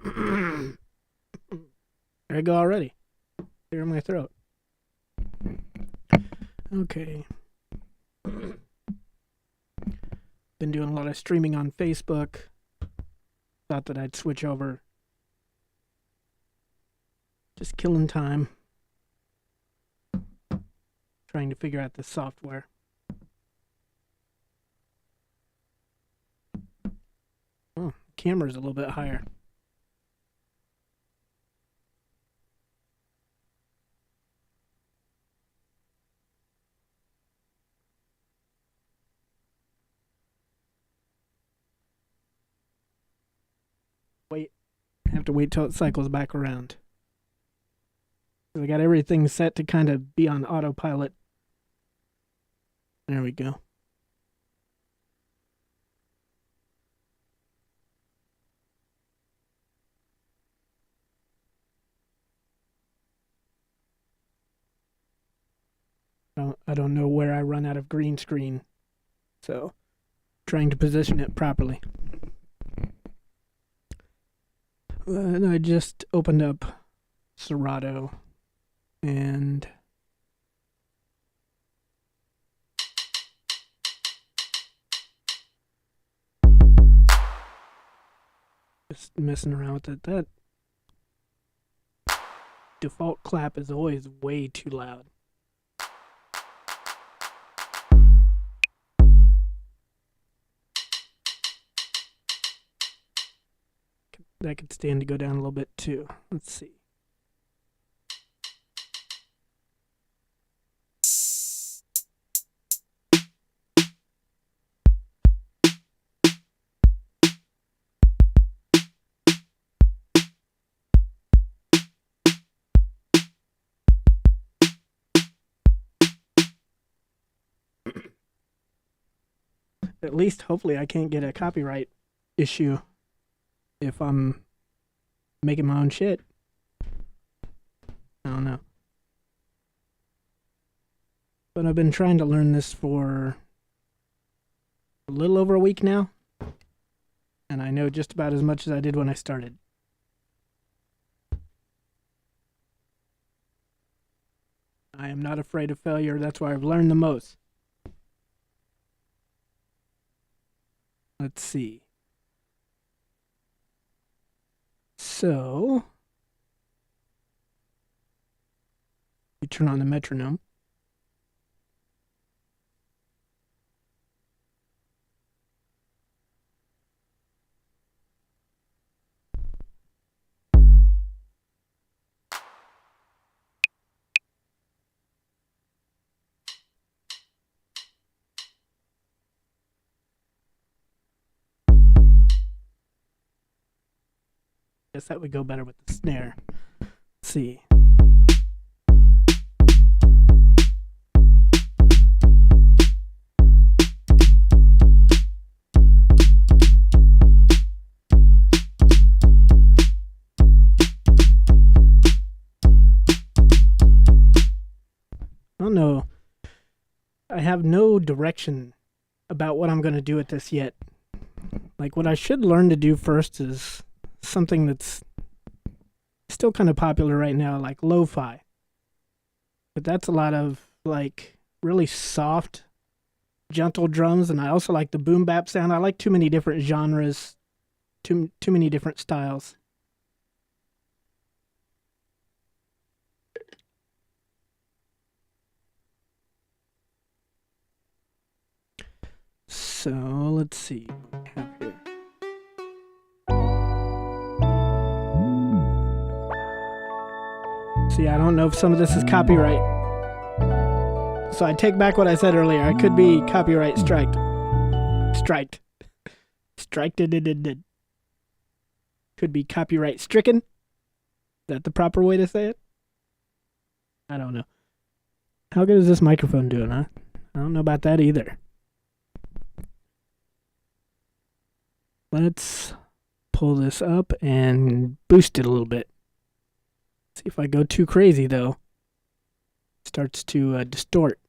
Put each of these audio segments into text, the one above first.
There I go already. Clear my throat. Okay. Been doing a lot of streaming on Facebook. Thought that I'd switch over. Just killing time. Trying to figure out the software. Oh, camera's a little bit higher. Wait. I have to wait till it cycles back around. I got everything set to kind of be on autopilot. There we go. I don't know where I run out of green screen, so trying to position it properly. And I just opened up Serato and just messing around with it. That default clap is always way too loud. That could stand to go down a little bit too. Let's see. At least, hopefully, I can't get a copyright issue if I'm making my own shit. I don't know. But I've been trying to learn this for a little over a week now. And I know just about as much as I did when I started. I am not afraid of failure. That's why I've learned the most. Let's see. So, you turn on the metronome. Guess that would go better with the snare. Let's see. I don't know. I have no direction about what I'm going to do with this yet. Like, what I should learn to do first is something that's still kind of popular right now, like lo-fi. But that's a lot of, like, really soft, gentle drums, and I also like the boom bap sound. I like too many different genres, too many different styles. So, let's see what we have here. See, I don't know if some of this is copyright. So I take back what I said earlier. I could be copyright striked. Striked. Striked. Could be copyright stricken. Is that the proper way to say it? I don't know. How good is this microphone doing, huh? I don't know about that either. Let's pull this up and boost it a little bit. See if I go too crazy, though. It starts to distort.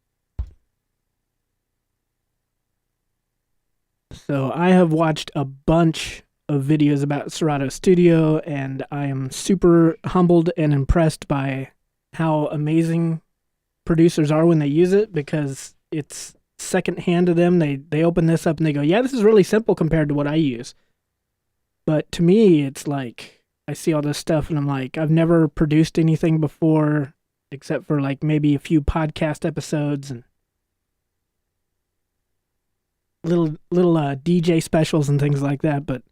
So I have watched a bunch of videos about Serato Studio, and I am super humbled and impressed by how amazing producers are when they use it, because it's secondhand to them. They open this up and they go, yeah, this is really simple compared to what I use. But to me, it's like, I see all this stuff and I'm like, I've never produced anything before except for like maybe a few podcast episodes and little DJ specials and things like that. But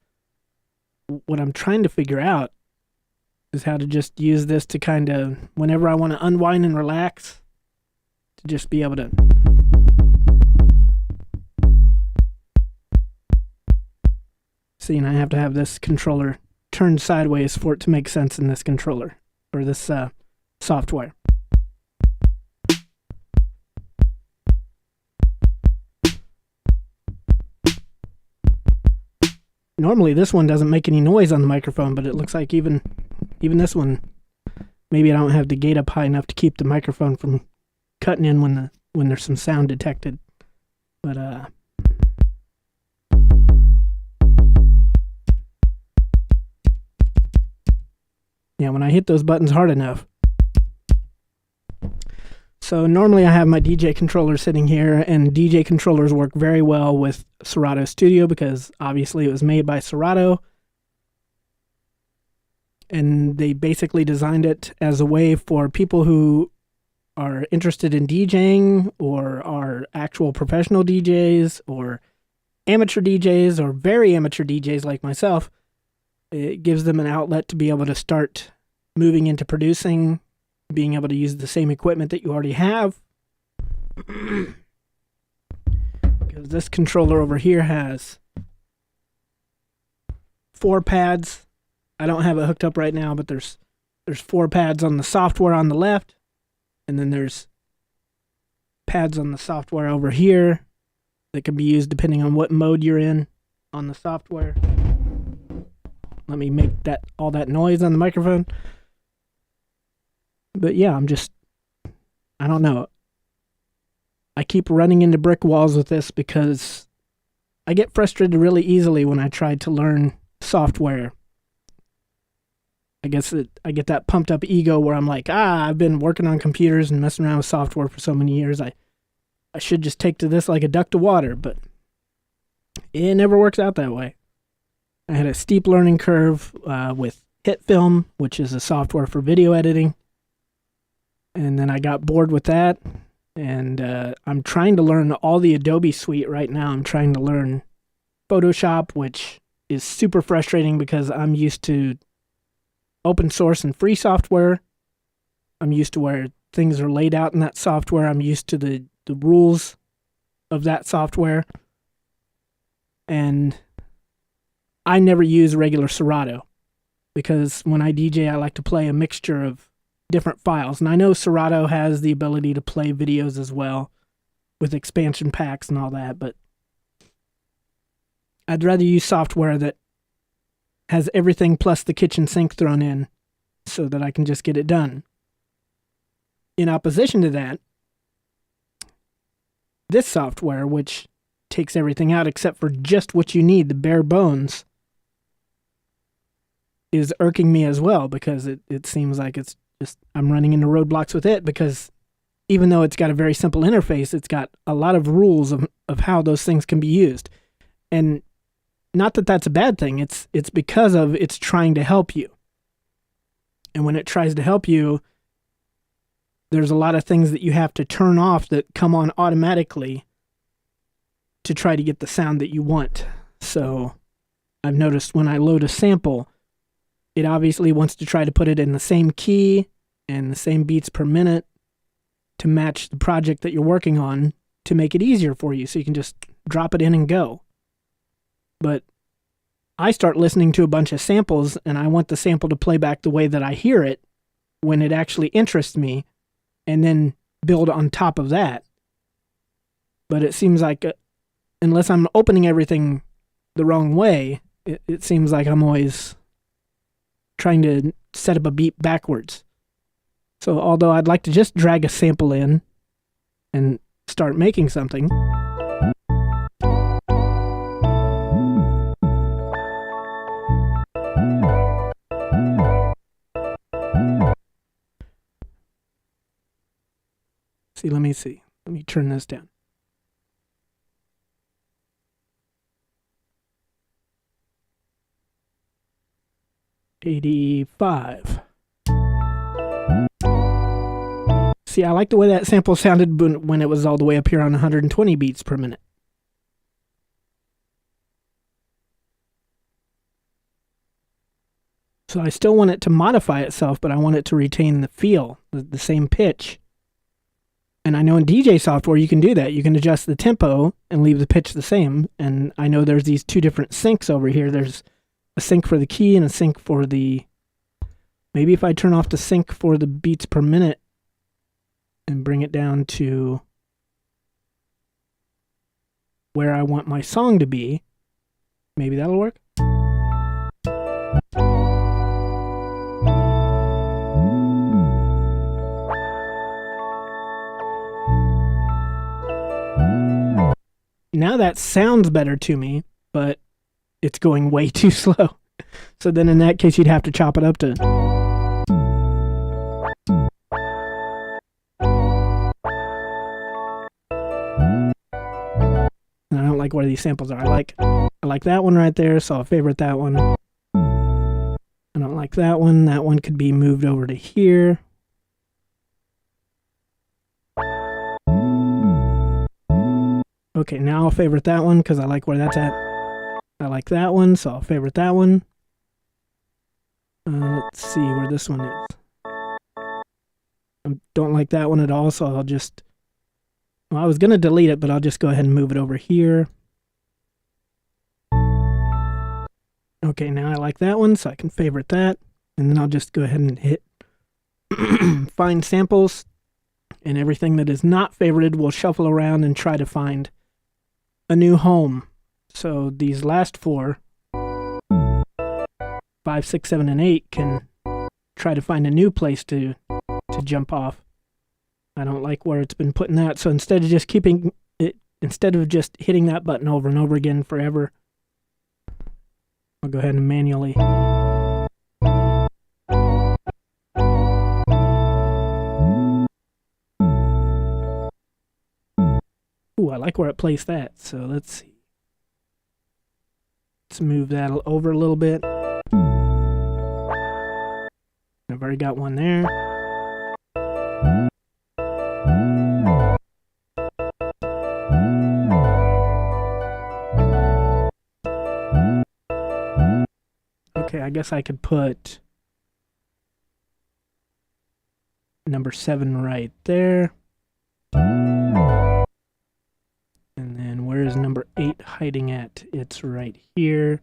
what I'm trying to figure out is how to just use this to kind of, whenever I want to unwind and relax, to just be able to see. And I have to have this controller turned sideways for it to make sense in this controller, or this software. Normally this one doesn't make any noise on the microphone, but it looks like even this one, maybe I don't have the gate up high enough to keep the microphone from cutting in when there's some sound detected. But yeah, when I hit those buttons hard enough. So normally I have my DJ controller sitting here, and DJ controllers work very well with Serato Studio because obviously it was made by Serato. And they basically designed it as a way for people who are interested in DJing, or are actual professional DJs, or amateur DJs, or very amateur DJs like myself. It gives them an outlet to be able to start moving into producing, being able to use the same equipment that you already have. Because this controller over here has 4 pads. I don't have it hooked up right now, but there's 4 pads on the software on the left, and then there's pads on the software over here that can be used depending on what mode you're in on the software. Let me make all that noise on the microphone. But yeah, I don't know. I keep running into brick walls with this because I get frustrated really easily when I try to learn software. I guess I get that pumped up ego where I'm like, I've been working on computers and messing around with software for so many years. I should just take to this like a duck to water, but it never works out that way. I had a steep learning curve with HitFilm, which is a software for video editing. And then I got bored with that. And I'm trying to learn all the Adobe suite right now. I'm trying to learn Photoshop, which is super frustrating because I'm used to open source and free software. I'm used to where things are laid out in that software. I'm used to the rules of that software. And I never use regular Serato because when I DJ, I like to play a mixture of different files. And I know Serato has the ability to play videos as well with expansion packs and all that, but I'd rather use software that has everything plus the kitchen sink thrown in so that I can just get it done. In opposition to that, this software, which takes everything out except for just what you need, the bare bones, is irking me as well because it seems like it's just, I'm running into roadblocks with it because even though it's got a very simple interface, it's got a lot of rules of how those things can be used. And not that that's a bad thing, it's because of it's trying to help you. And when it tries to help you, there's a lot of things that you have to turn off that come on automatically to try to get the sound that you want. So I've noticed when I load a sample, it obviously wants to try to put it in the same key and the same beats per minute to match the project that you're working on to make it easier for you so you can just drop it in and go. But I start listening to a bunch of samples and I want the sample to play back the way that I hear it when it actually interests me and then build on top of that. But it seems like unless I'm opening everything the wrong way, it seems like I'm always trying to set up a beat backwards. So although I'd like to just drag a sample in and start making something, Let me see. Let me turn this down. $85. See, I like the way that sample sounded when it was all the way up here on 120 beats per minute. So I still want it to modify itself, but I want it to retain the feel, the same pitch. And I know in DJ software you can do that. You can adjust the tempo and leave the pitch the same. And I know there's these two different syncs over here. There's a sync for the key and a sync for the... Maybe if I turn off the sync for the beats per minute and bring it down to where I want my song to be, maybe that'll work. Now that sounds better to me, but it's going way too slow. So then in that case, you'd have to chop it up to... And I don't like where these samples are. I like that one right there, so I'll favorite that one. I don't like that one. That one could be moved over to here. Okay, now I'll favorite that one because I like where that's at. I like that one, so I'll favorite that one. Let's see where this one is. I don't like that one at all, so I'll just... Well, I was going to delete it, but I'll just go ahead and move it over here. Okay, now I like that one, so I can favorite that. And then I'll just go ahead and hit find samples. And everything that is not favorited will shuffle around and try to find a new home. So these last four, 5, 6, 7, and 8, can try to find a new place to jump off. I don't like where it's been putting that, so instead of just keeping it, instead of just hitting that button over and over again forever, I'll go ahead and manually. Ooh, I like where it placed that, so let's see. Let's move that over a little bit. I've already got one there. Okay, I guess I could put number 7 right there. And then where is number 8 hiding at? It's right here.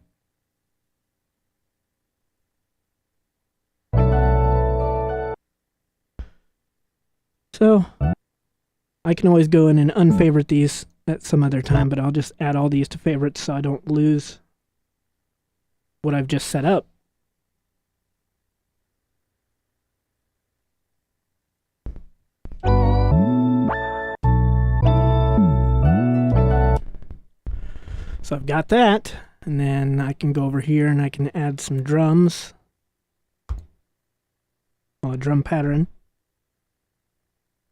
So I can always go in and unfavorite these at some other time, but I'll just add all these to favorites so I don't lose what I've just set up. So I've got that, and then I can go over here and I can add some drums. Well, a drum pattern.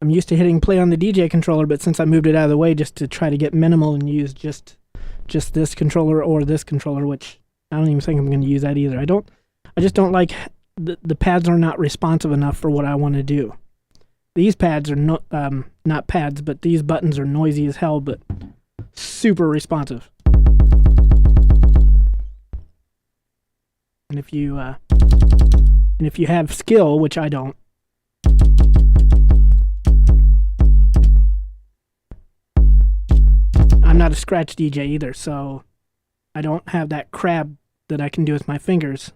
I'm used to hitting play on the DJ controller, but since I moved it out of the way just to try to get minimal and use just this controller or this controller, which I don't even think I'm going to use that either. I just don't like the pads are not responsive enough for what I want to do. These pads are not pads, but these buttons are noisy as hell, but super responsive. And if you have skill, which I don't, I'm not a scratch DJ either, so I don't have that crab that I can do with my fingers.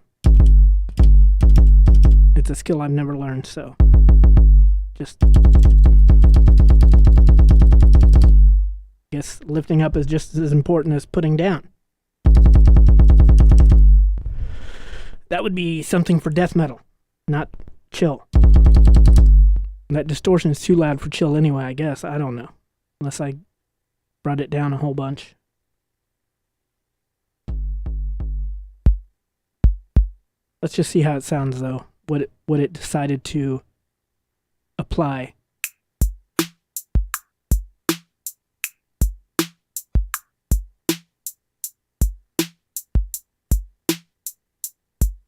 It's a skill I've never learned, so just... I guess lifting up is just as important as putting down. That would be something for death metal, not chill. That distortion is too loud for chill anyway, I guess. I don't know. Unless I brought it down a whole bunch. Let's just see how it sounds, though. What it decided to apply.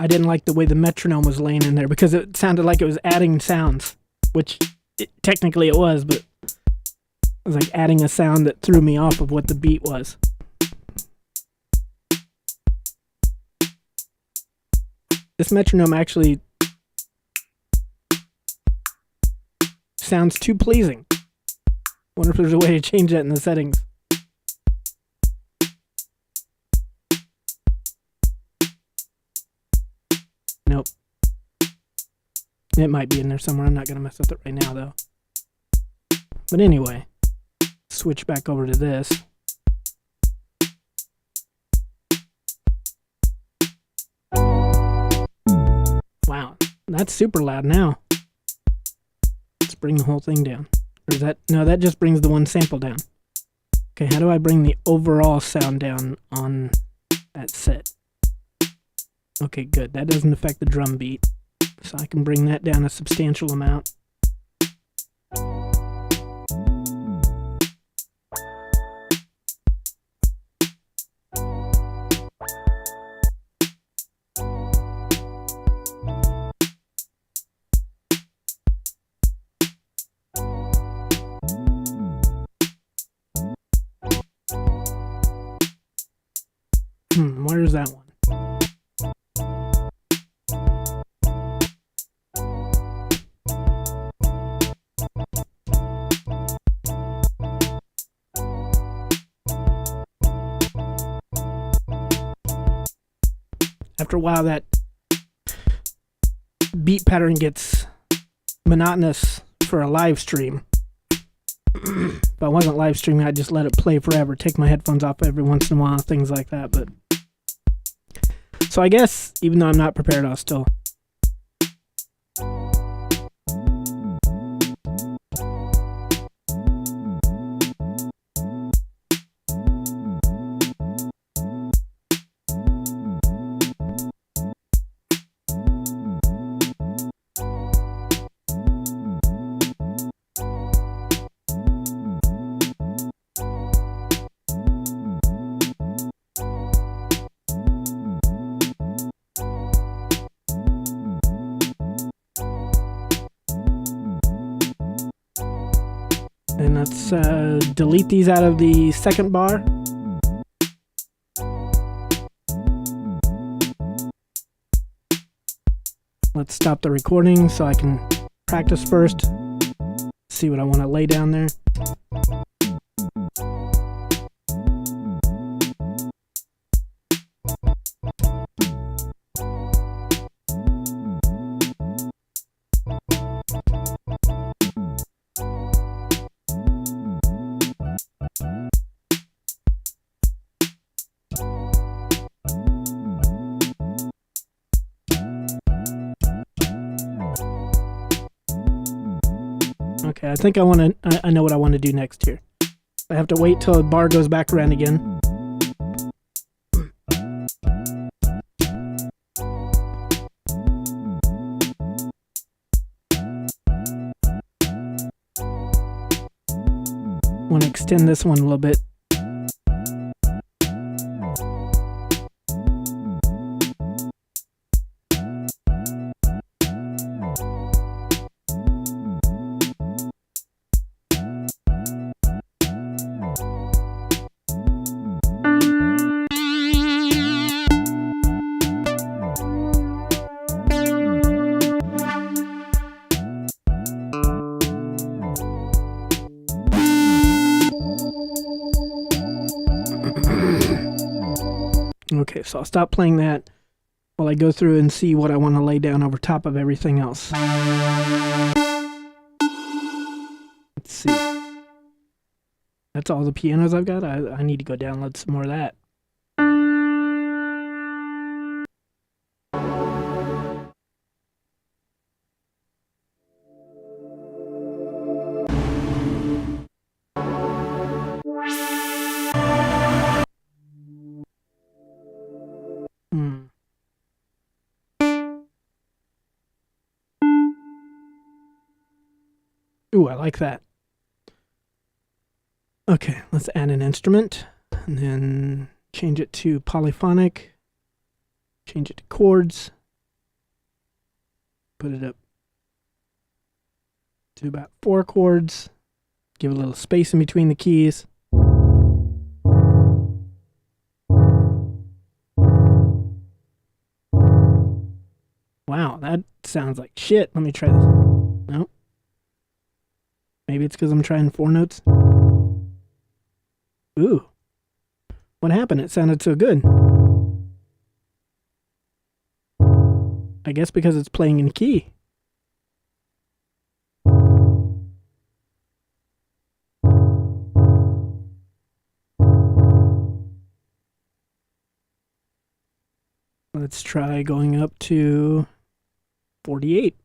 I didn't like the way the metronome was laying in there because it sounded like it was adding sounds, which technically it was, but it was like adding a sound that threw me off of what the beat was. This metronome actually sounds too pleasing. Wonder if there's a way to change that in the settings. Nope. It might be in there somewhere. I'm not going to mess with it right now, though. But anyway, switch back over to this. Wow, that's super loud now. Let's bring the whole thing down. Or is that... No, that just brings the one sample down. Okay, how do I bring the overall sound down on that set? Okay, good. That doesn't affect the drum beat. So I can bring that down a substantial amount. Where's that one? After a while, that beat pattern gets monotonous for a live stream. If I wasn't live streaming, I'd just let it play forever, take my headphones off every once in a while, things like that. But so I guess, even though I'm not prepared, I'll still... And let's delete these out of the second bar. Let's stop the recording so I can practice first. See what I want to lay down there. Okay, I think I know what I want to do next here. I have to wait till the bar goes back around again. I want to extend this one a little bit. Okay, so I'll stop playing that while I go through and see what I want to lay down over top of everything else. Let's see. That's all the pianos I've got? I need to go download some more of that. Ooh, I like that. Okay, let's add an instrument and then change it to polyphonic, change it to chords, put it up to about 4 chords. Give a little space in between the keys. Wow, that sounds like shit. Let me try this. No. Maybe it's because I'm trying 4 notes. Ooh. What happened? It sounded so good. I guess because it's playing in key. Let's try going up to 48.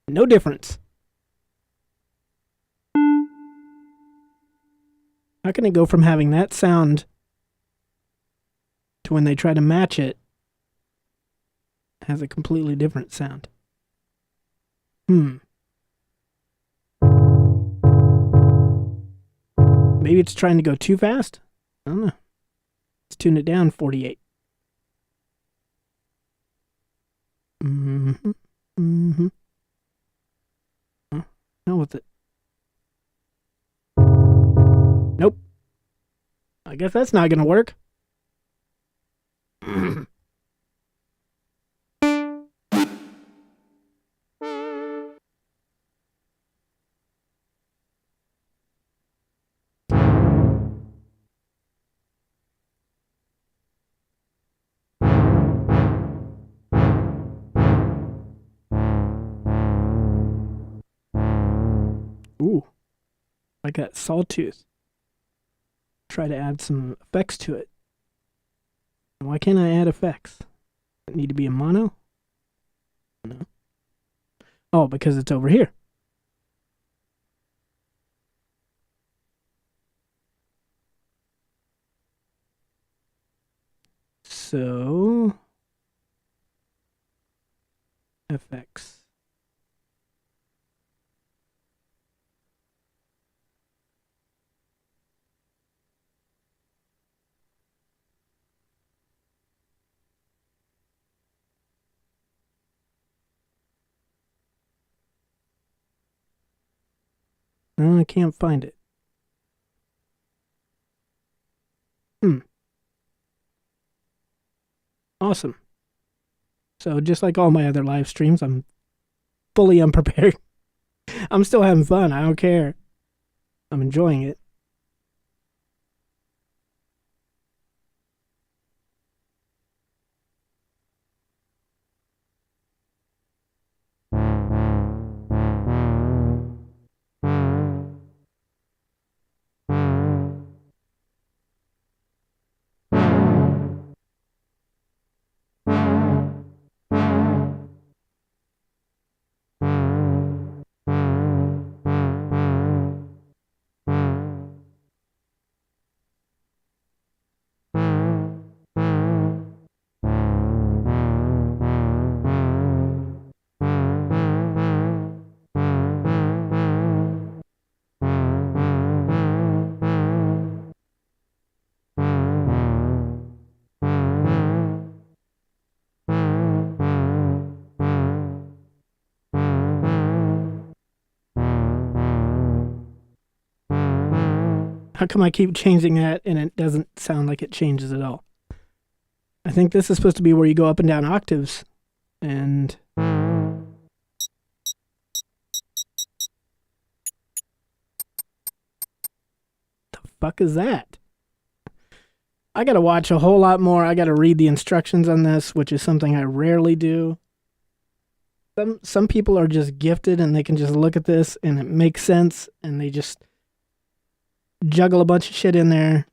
No difference. How can it go from having that sound to when they try to match it, has a completely different sound? Maybe it's trying to go too fast? I don't know. Let's tune it down 48. Hell with it. Nope. I guess that's not gonna work. Ooh. Like that sawtooth. Try to add some effects to it. Why can't I add effects? Does it need to be a mono? No. Oh, because it's over here. So, effects. No, I can't find it. Awesome. So just like all my other live streams, I'm fully unprepared. I'm still having fun. I don't care. I'm enjoying it. How come I keep changing that and it doesn't sound like it changes at all? I think this is supposed to be where you go up and down octaves. And the fuck is that? I gotta watch a whole lot more. I gotta read the instructions on this, which is something I rarely do. Some people are just gifted and they can just look at this and it makes sense and they just juggle a bunch of shit in there.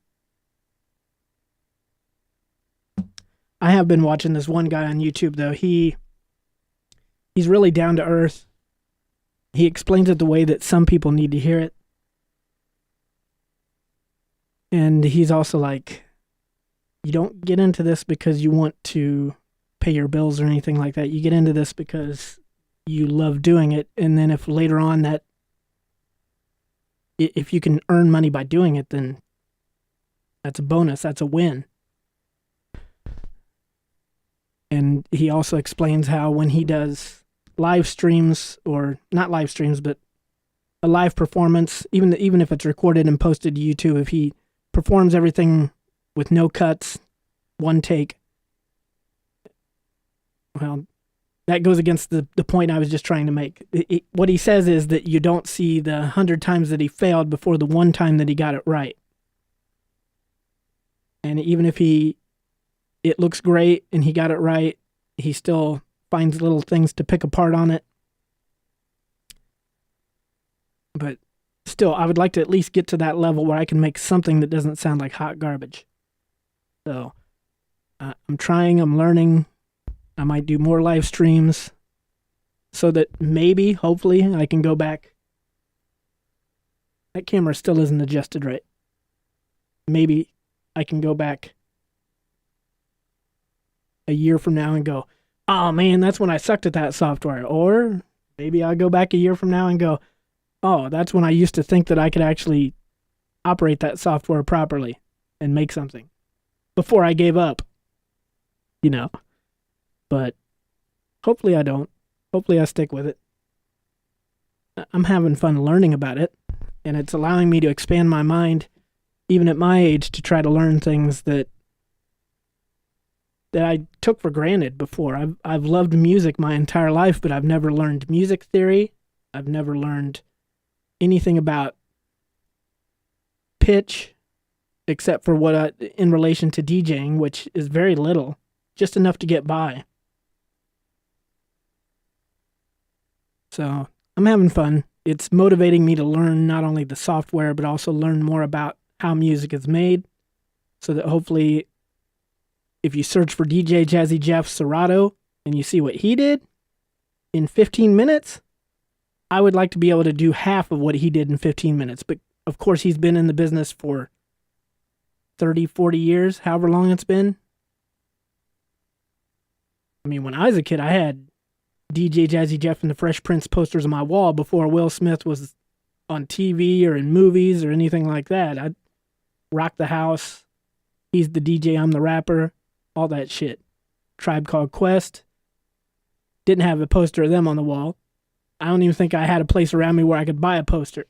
I have been watching this one guy on YouTube though. He's really down to earth. He explains it the way that some people need to hear it. And he's also like, you don't get into this because you want to pay your bills or anything like that. You get into this because you love doing it. And then if later on that, if you can earn money by doing it, then that's a bonus. That's a win. And he also explains how when he does live streams, or not live streams, but a live performance, even if it's recorded and posted to YouTube, if he performs everything with no cuts, one take, well, that goes against the point I was just trying to make. What he says is that you don't see the 100 times that he failed before the one time that he got it right. And even if it looks great and he got it right, he still finds little things to pick apart on it. But still, I would like to at least get to that level where I can make something that doesn't sound like hot garbage. So I'm trying, I'm learning. I might do more live streams so that maybe, hopefully, I can go back. That camera still isn't adjusted right. Maybe I can go back a year from now and go, oh man, that's when I sucked at that software. Or maybe I'll go back a year from now and go, oh, that's when I used to think that I could actually operate that software properly and make something before I gave up, But hopefully I don't. Hopefully I stick with it. I'm having fun learning about it, and it's allowing me to expand my mind, even at my age, to try to learn things that I took for granted before. I've loved music my entire life, but I've never learned music theory. I've never learned anything about pitch, except for in relation to DJing, which is very little, just enough to get by. So I'm having fun. It's motivating me to learn not only the software, but also learn more about how music is made, so that hopefully if you search for DJ Jazzy Jeff Serato and you see what he did in 15 minutes, I would like to be able to do half of what he did in 15 minutes. But of course, he's been in the business for 30, 40 years, however long it's been. I mean, when I was a kid, I had DJ Jazzy Jeff and the Fresh Prince posters on my wall before Will Smith was on TV or in movies or anything like that. I'd rock the house. He's the DJ, I'm the rapper. All that shit. Tribe Called Quest. Didn't have a poster of them on the wall. I don't even think I had a place around me where I could buy a poster.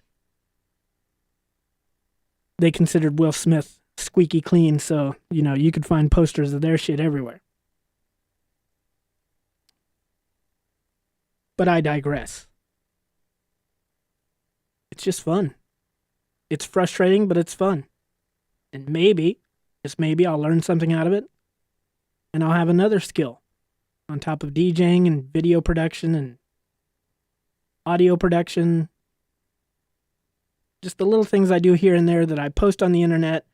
They considered Will Smith squeaky clean, so, you could find posters of their shit everywhere. But I digress. It's just fun. It's frustrating, but it's fun. And maybe, just maybe, I'll learn something out of it. And I'll have another skill on top of DJing and video production and audio production. Just the little things I do here and there that I post on the internet.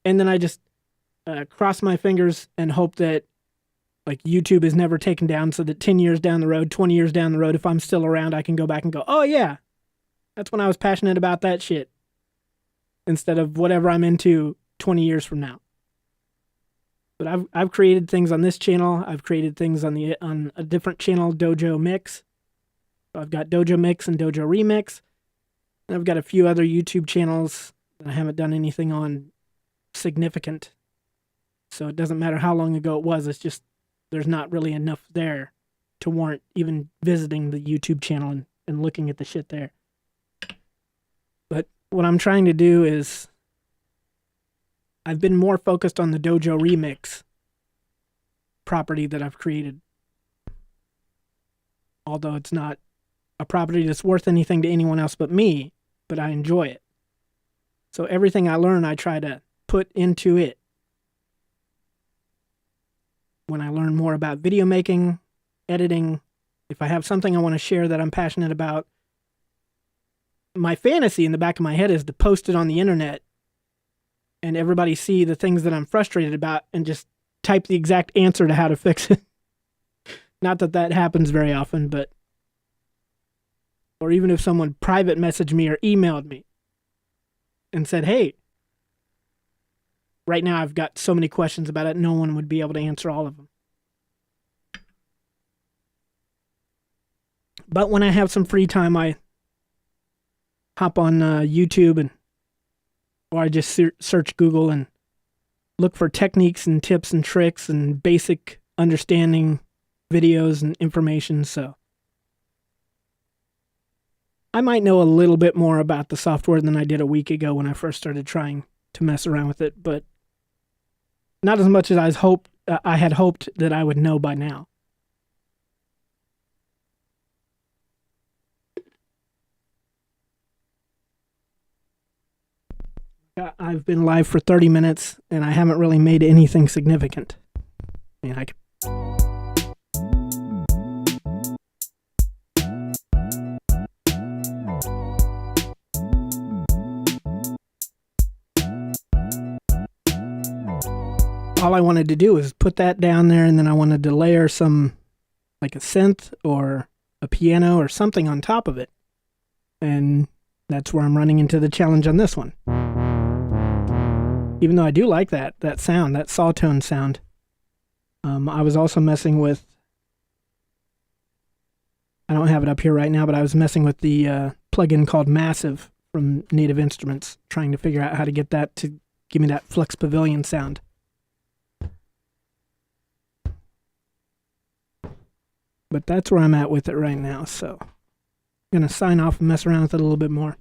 And then I just cross my fingers and hope that YouTube is never taken down, so that 10 years down the road, 20 years down the road, if I'm still around, I can go back and go, oh yeah, that's when I was passionate about that shit. Instead of whatever I'm into 20 years from now. But I've created things on this channel. I've created things on a different channel, Dojo Mix. I've got Dojo Mix and Dojo Remix. And I've got a few other YouTube channels that I haven't done anything on significant. So it doesn't matter how long ago it was. It's just there's not really enough there to warrant even visiting the YouTube channel and looking at the shit there. But what I'm trying to do is I've been more focused on the Dojo Remix property that I've created. Although it's not a property that's worth anything to anyone else but me, but I enjoy it. So everything I learn, I try to put into it. When I learn more about video making, editing, if I have something I want to share that I'm passionate about, my fantasy in the back of my head is to post it on the internet and everybody see the things that I'm frustrated about and just type the exact answer to how to fix it. Not that that happens very often, but... Or even if someone private messaged me or emailed me and said, hey, right now I've got so many questions about it, no one would be able to answer all of them. But when I have some free time, I hop on YouTube or I just search Google and look for techniques and tips and tricks and basic understanding videos and information, so I might know a little bit more about the software than I did a week ago when I first started trying to mess around with it, but not as much as I had hoped that I would know by now. I've been live for 30 minutes and I haven't really made anything significant. I mean, all I wanted to do was put that down there, and then I wanted to layer some, like a synth or a piano or something on top of it. And that's where I'm running into the challenge on this one. Even though I do like that sound, that sawtone sound. I was also messing with, I don't have it up here right now, but I was messing with the plugin called Massive from Native Instruments, trying to figure out how to get that to give me that Flux Pavilion sound. But that's where I'm at with it right now, so I'm going to sign off and mess around with it a little bit more.